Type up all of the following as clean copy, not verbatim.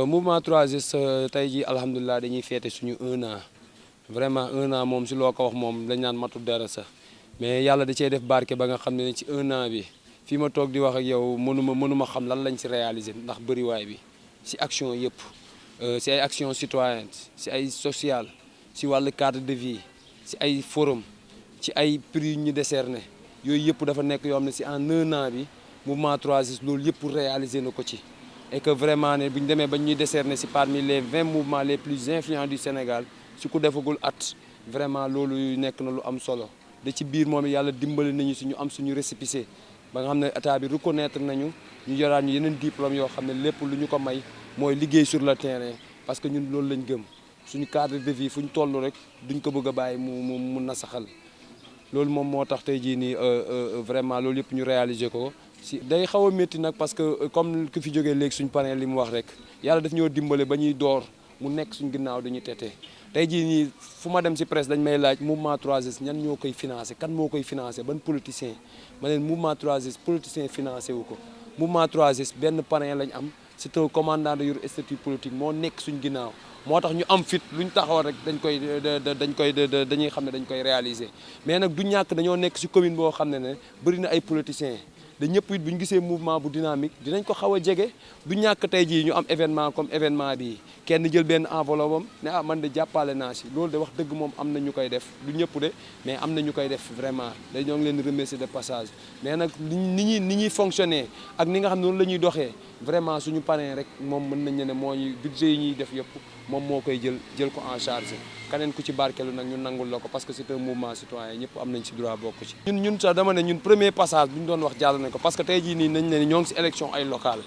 mouvement 3S tey jii alhamdulilah dañuy féete suñu 1 an vraiment 1 an moom si loo ko wax moom dañ naan matul dara sax mais yàlla da cee def barke ba nga xam ne ci 1 an bi fii ma toog di wax ak yow mënuma xam lan lañ si réaliser ndax bëriwaay bi si action yëpp si ay action citoyenne si ay social si wàllu cadre de vie si ay forum ci ay prix ñu décerné yooyu yëpp dafa nekk yoo xam ne si en 1 an bi mouvement 3S loolu yëpp réaliser na ko ci. Et que vraiment ne bu ñu demee ba ñuy décerner si parmi les 20 mouvements les plus influents du Sénégal su ko defagul at vraiment loolu nekk na lu am solo da ci biir moom yàlla dimbali nañu si ñu am suñu récépissé ba nga xam ne état bi reconnaître nañu ñu yoraat ñu yeneen diplôme yoo xam ne lépp lu ñu ko may mooy liggéey sur le terrain parce que ñun loolu lañ gëm suñu cadre de vie fu ñu toll rek duñ ko bëgg a bàyyi mu nasaxal loolu moom moo tax tey jii nii vraiment loolu yëpp ñu réaliser ko. si day xaw a métti nag parce que comme ku fi jógee léegi suñu panel li mu wax rek yàlla daf ñoo dimbale ba ñuy door mu nekk suñu ginnaaw dañuy tete tey jii nii fu ma dem si presse dañ may laaj mouvement 3S ñan ñoo koy financé kan moo koy financé ban politicien ma leen mouvement 3S politicien financé wu ko mouvement 3S benn panel lañ am c'est un commandant de yor statut politique moo nekk suñu ginnaaw moo tax ñu am fit lu ñu taxawal rek dañuy xam ne dañ koy réaliser mais nag du ñàkk dañoo nekk si commune boo xam ne bëri na ay politiciens da ñëpp it bu ñu gisee mouvement bu dynamique dinañ ko xaw a jege du ñàkk tey jii ñu am événement comme événement bi kenn jël benn enveloppe am ne ah man de jàppale naa si loolu de wax dëgg moom am na ñu koy def du ñëpp de mais am na ñu koy def vraiment dañoo ngi leen remercier de passage mais nag ni ñuy fonctionner ak ni nga xam ne noonu la ñuy doxee vraiment suñu parrain rek moom mën nañ ne moo ñuy budget yi ñuy def yëpp moom moo koy jël ko en charge keneen ku ci barkeelu nag ñu nangul la ko parce que c'est un mouvement citoyen ñëpp am nañ ci droit bokk ci. ñun sax dama ne ñun premier passage bu ñu doon wax jàll nañ ko parce que tey jii nii nañ ne ñoo ngi si élection ay locales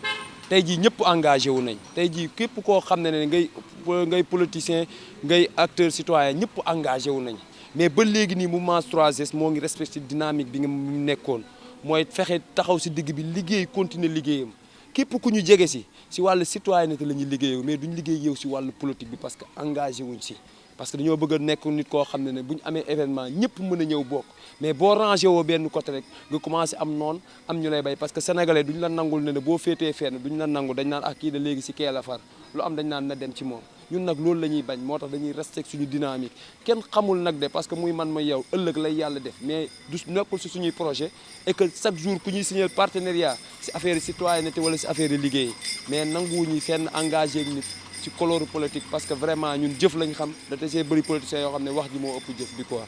tey jii ñëpp engagé wu nañ tey jii képp koo xam ne ngay politicien ngay acteur citoyen ñëpp engagé wu nañ mais ba léegi nii mouvement 3S moo ngi respecté dynamique bi nga nekkoon mooy fexe taxaw si digg bi liggéey continuer liggéeyam. képp ku ñu jege si wàllu citoyenneté la ñuy liggéeyoo mais duñ liggéey yow si wàllu politique bi parce que engagé wuñ si parce que dañoo bëgg a nekk nit koo xam ne bu ñu amee événement ñëpp mën a ñëw bokk mais boo rangé woo benn côté rek nga commencé am noonu am ñu lay bay parce que sénégalais duñ la nangul ne boo féetee fenn duñ la nangu dañ naan kii de léegi si kee la far lu am dañ naan na dem ci moom ñun nag loolu la ñuy bañ moo tax dañuy respecté suñu dynamique kenn xamul nag de parce que muy man ma yow ëllëg lay yàlla def mais du nekkul si suñuy projet et que chaque jour ku ñuy signer partenariat si affaire citoyenneté wala si affaire liggéey mais nanguwuñu fenn engagé ak nit ci couleur politique parce que vraiment ñun jëf lañ xam da te see bëri politiciens yoo xam ne wax ji moo ëpp jëf bi quoi.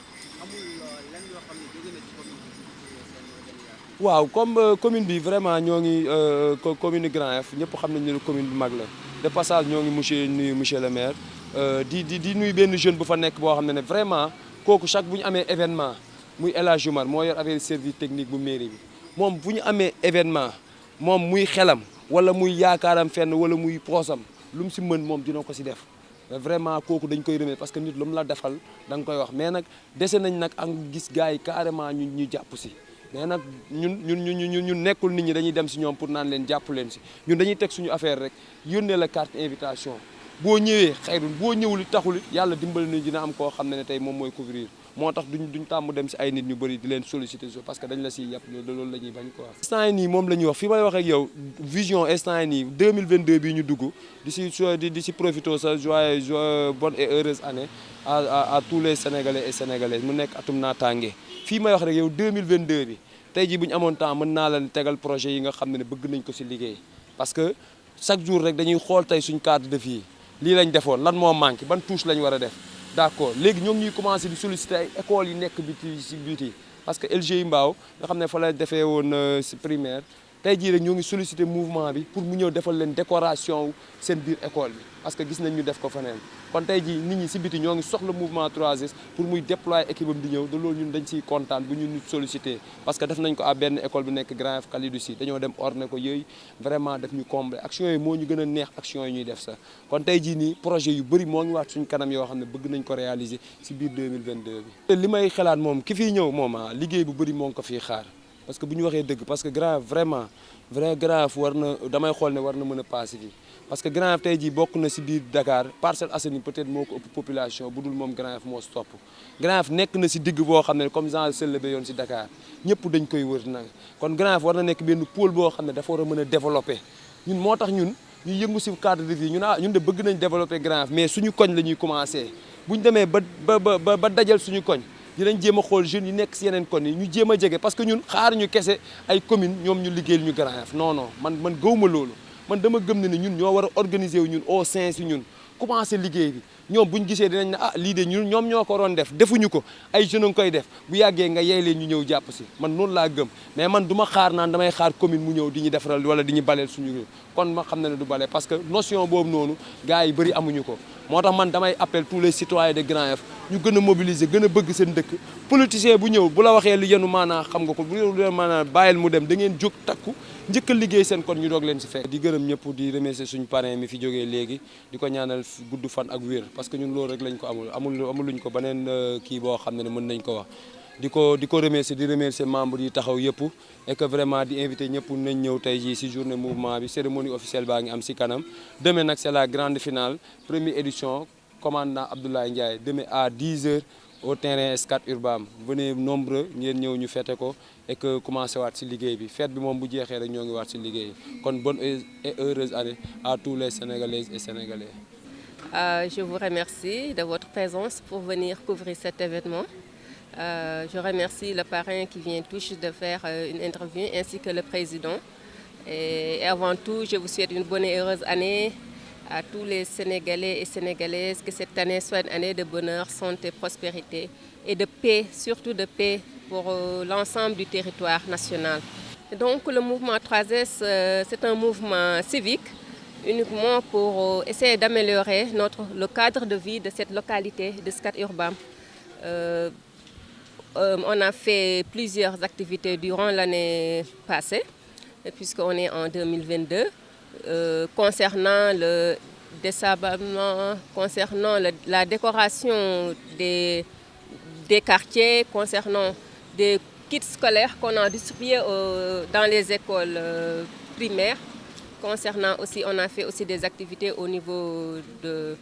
waaw comme commune bi vraiment ñoo ngi commune Grand Yoff ñëpp xam nañ ne commune bu mag la de passage ñoo ngi nuyu monsieur le maire di nuyu benn jeune bu fa nekk boo xam ne vraiment kooku chaque bu ñu amee événement muy El Hadj Oumar moo yor affaire service technique bu mairie bi moom bu ñu amee événement moom muy xelam wala muy yaakaaram fenn wala muy poosam lu mu si mën moom dina ko si def vraiment kooku dañ koy remercier parce que nit lu mu la defal da nga koy wax mais nag dese nañ nag ak gis gars yi carrément ñu jàpp si mais nag ñun nekkul nit ñi dañuy dem si ñoom pour naan leen jàpp leen si ñun dañuy teg suñu affaire rek yónnee la carte invitation boo ñëwee xayrul boo ñëwul taxul yàlla dimbali ni dina am koo xam ne tey moom mooy couvrir moo tax duñ tàmm dem si ay nit ñu bëri di leen solliciter parce que dañ la siy yàpp loolu la ñuy bañ quoi. instant yi nii moom la ñuy wax fi may wax ak yow vision instant yi nii 2022 bii ñu dugg di si profité sa bonne et heureuse année à tous les sénégalais et sénégalaises mu nekk atum naataange fii may wax rek yow 2022 bi tey jii bu ñu amoon temps mën naa leen tegal projet yi nga xam ne bëgg nañ ko si liggéey parce que chaque jour rek dañuy xool tey suñ cadre de vie lii lañ defoon lan moo manqué ban touche lañ war a def d'accord léegi ñoo ngi ñuy commencé di solliciter ay écoles yi nekk biti parce que LGI Mbao nga xam ne fa la defee woon si primaire tey jii rek ñoo ngi solliciter mouvement bi pour mu ñëw defal leen décoration seen biir école bi parce que gis nañ ñu def ko feneen kon tey jii nit ñi si biti ñoo ngi soxla mouvement 3S pour muy déployer équipe am di ñëw de loolu ñun dañ siy kontaan bu ñu nit solliciter parce que def nañ ko à benn école bi nekk Grand Yoff Kalidou Sy dañoo dem orné ko yooyu vraiment def ñu combler action yi moo ñu gën a neex action yi ñuy def sax kon tey jii nii projet yu bëri moo ngi waat suñu kanam yoo xam ne bëgg nañ ko réaliser si biir 2022 bi li may xalaat moom ki fiy ñëw moom liggéey bu bëri moo ngi ko fiy xaar parce que bu ñu waxee dëgg parce que Grand Yoff vraiment vrai Grand Yoff war na damay xool ne war na mën a passé fii parce que Grand Yoff tey jii bokk na si biir Dakar Parcelles Assainies peut-être moo ko ëpp population bu dul moom Grand Yoff moo si topp Grand Yoff nekk na si digg boo xam ne comme genre Sellebe yoon si Dakar ñëpp dañ koy wër nag kon Grand Yoff war na nekk benn pôle boo xam ne dafa war a mën a développer ñun moo tax ñun ñu yëngu si cadre de vie ñu ñun de bëgg nañ développer Grand Yoff mais suñu koñ la ñuy commencé bu ñu demee ba dajal suñu koñ dinañ jéem a xool jeunes yi nekk si yeneen koñ yi ñu jéem a jege parce que ñun xaar ñu kese ay commune ñoom ñu liggéeyal ñu Grand Yoff non non man gëwuma loolu man dama gëm ne ñun ñoo war a organiser wu ñun au sein si ñun commencé liggéey bi ñoom buñ gisee dinañ ne lii de ñun ñoom ñoo ko doon def defuñu ko ay jeunes a ngi koy def bu yàggee nga yey leen ñu ñëw jàpp si man noonu laa gëm mais man du ma xaar naan damay xaar commune mu ñëw di ñu defaral wala di ñu baleel suñu kon ma xam ne du bale parce que notion boobu noonu gars yi bëri amuñu ko moo tax man damay appel tous les citoyens de Grand Yoff ñu gën a mobiliser gën a bëgg seen dëkk politicien bu ñëw bu la waxee lu yenu maanaa xam nga ko bu yenu maanaa bàyyil mu dem da ngeen jóg takku njëkk a liggéey seen kon ñu doog leen si fekk di gërëm ñëpp di remercier suñu parrain mi fi jógee léegi di ko ñaanal gudd fan ak wér parce que ñun loolu rek lañ ko amuluñ ko beneen kii boo xam ne mën nañ ko wax di ko remercier di remercier membres yi taxaw yëpp et que vraiment di invité ñëpp nañ ñëw tey jii si journée mouvement bi cérémonie officielle baa ngi am si kanam demain nag c'est la grande finale première édition commandant Abdoulaye Ndiaye demain à 10h au terrain Scat Urbam venez nombreux ngeen ñëw ñu fête ko et que commencé waat si liggéey bi fête bi moom bu jeexee rek ñoo ngi waat si liggéey kon bonne et heureuse année à tous les Sénégalaises et Sénégalais. Je vous remercie de votre présence pour venir couvrir cet événement. Je remercie le parrain qui vient tout juste de faire une interview ainsi que le président. Et avant tout, je vous souhaite une bonne et heureuse année à tous les Sénégalais et Sénégalaises, que cette année soit une année de bonheur, santé, prospérité et de paix, surtout de paix pour l'ensemble du territoire national. Donc le mouvement 3S, c'est un mouvement civique uniquement pour essayer d'améliorer le cadre de vie de cette localité de Scat Urbam. On a fait plusieurs activités durant l'année passée, puisqu'on est en 2022. Concernant le désablement, concernant la décoration des quartiers, concernant des kits scolaires qu'on a distribués dans les écoles primaires. Concernant aussi, on a fait aussi des activités au niveau de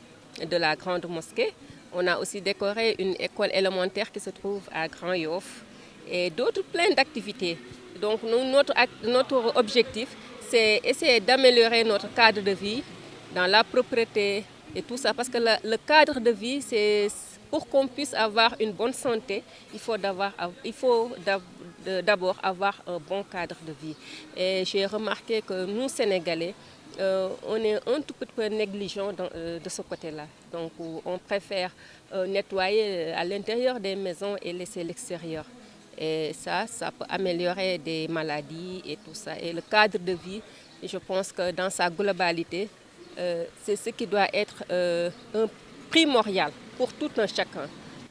la grande mosquée. On a aussi décoré une école élémentaire qui se trouve à Grand Yoff et d'autres plein d'activités. Donc notre objectif, c'est essayer d'améliorer notre cadre de vie dans la propreté et tout ça. Parce que le cadre de vie, c'est pour qu'on puisse avoir une bonne santé, il faut d'abord avoir un bon cadre de vie. Et j'ai remarqué que nous, Sénégalais, on est un tout petit peu négligents de ce côté-là. Donc on préfère nettoyer à l'intérieur des maisons et laisser l'extérieur. Et ça peut améliorer des maladies et tout ça. Et le cadre de vie, je pense que dans sa globalité, c'est ce qui doit être un primordial pour tout un chacun.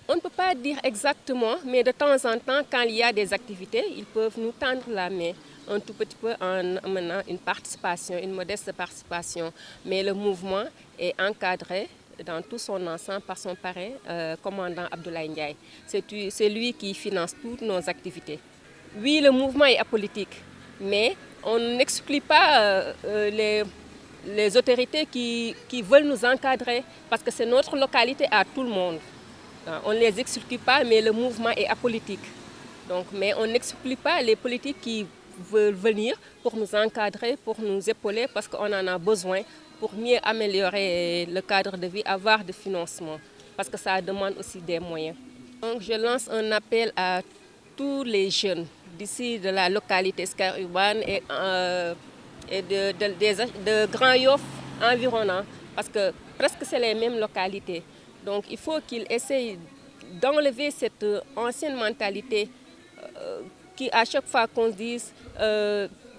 On ne peut pas dire exactement, mais de temps en temps, quand il y a des activités, ils peuvent nous tendre la main un tout petit peu en amenant une participation, une modeste participation. Mais le mouvement est encadré dans tout son ensemble par son parrain, commandant Abdoulaye Ndiaye. C'est lui qui finance toutes nos activités. Oui, le mouvement est apolitique, mais on n'exclut pas les autorités qui veulent nous encadrer, parce que c'est notre localité à tout le monde. On ne les exclut pas, mais le mouvement est apolitique. Donc, mais on n'exclut pas les politiques qui veulent venir pour nous encadrer, pour nous épauler, parce qu'on en a besoin pour mieux améliorer le cadre de vie, avoir des financements, parce que ça demande aussi des moyens. Donc je lance un appel à tous les jeunes d'ici de la localité Scat Urbam et de Grand Yoff environnant, parce que presque c'est les mêmes localités. Donc il faut qu'ils essayent d'enlever cette ancienne mentalité qui à chaque fois qu'on dise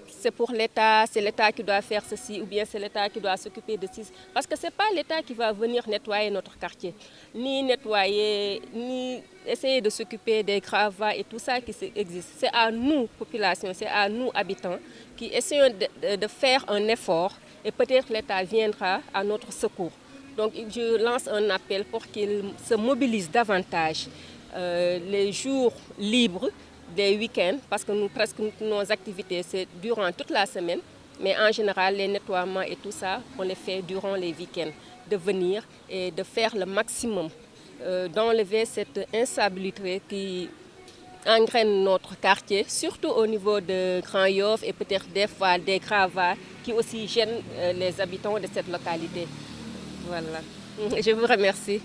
c'est pour l'État, c'est l'État qui doit faire ceci ou bien c'est l'État qui doit s'occuper de ceci. Parce que ce n'est pas l'État qui va venir nettoyer notre quartier, ni nettoyer, ni essayer de s'occuper des gravats et tout ça qui existe. C'est à nous, population, c'est à nous, habitants, qui essayons de faire un effort et peut-être l'État viendra à notre secours. Donc je lance un appel pour qu'ils se mobilisent davantage les jours libres, des week-ends, parce que presque nos activités, c'est durant toute la semaine, mais en général, les nettoiements et tout ça, on les fait durant les week-ends, de venir et de faire le maximum, d'enlever cette insalubrité qui engraine notre quartier, surtout au niveau de Grand Yoff et peut-être des fois des gravats qui aussi gênent les habitants de cette localité. Voilà. Je vous remercie.